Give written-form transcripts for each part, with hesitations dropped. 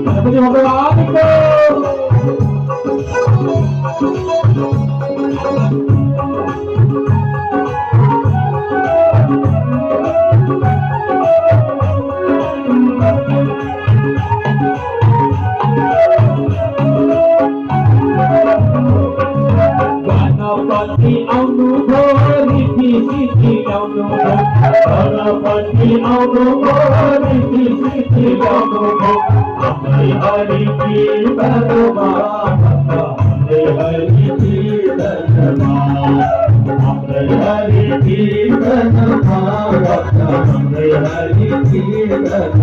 गणपति भगवान को गणपति अनुभव सिद्धि अनुभव गणपति अनुभव सिद्धि अनुभव हरे हरि कीर्तन हरे हरि कीर्तन हरे हरि कीर्तन हरे हरि कीर्तन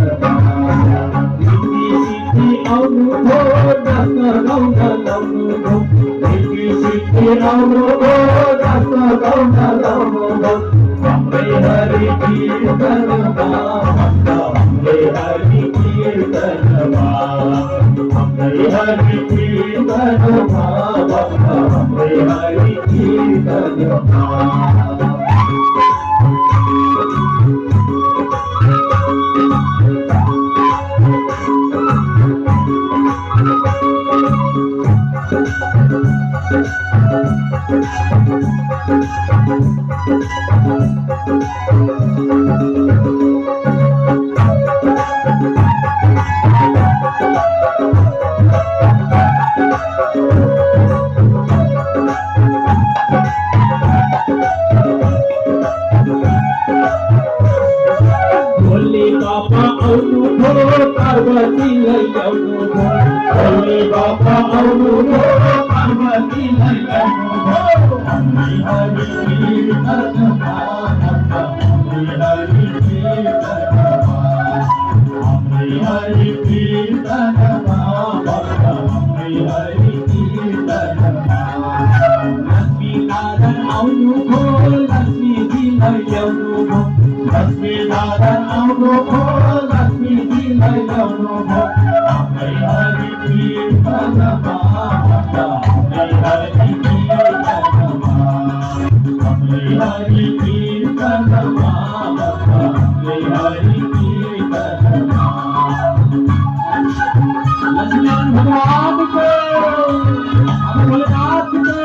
सिद्धि अनुभव दस गौण अनुभव सिद्धि अनुभव दस गौण अनुभव हरे हरि कीर्तन हरे हरि कीर्तन हरे हरि कीर्तन हरे हरि कीर्तन पार्वती भोले बाबा पार्वती हरि हरि कीर्तन हरि हरि कीर्तन हरि हरि कीर्तन लक्ष्मी नारायण अनुभव लक्ष्मी जी अनुभव लक्ष्मी नारायण अनुभव लक्ष्मी जी अनुभव हरे हरि कीर्तन हरे हरि कीर्तन हरे हरि कीर्तन हरे हरि कीर्तन लक्ष्मण भगवान को भोलेनाथ को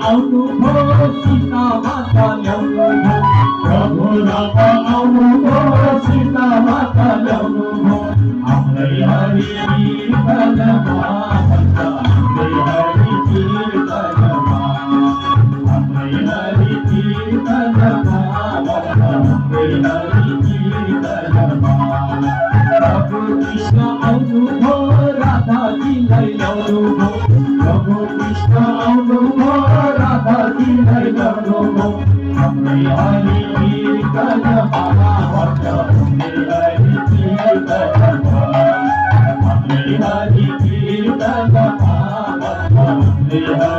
अनुभव सीता माता अनुभव प्रभु राम अनुभव सीता माता अनुभव हरे हरि कीर्तन हरे हरि कीर्तन हरे हरि कीर्तन हरे हरि कीर्तन प्रभु कृष्ण अनुभव राधा जी अनुभव प्रभु कृष्ण अनुभव राधा जी अनुभव हरे हरि कीर्तन हरे हरि कीर्तन हरे हरि कीर्तन हरे हरि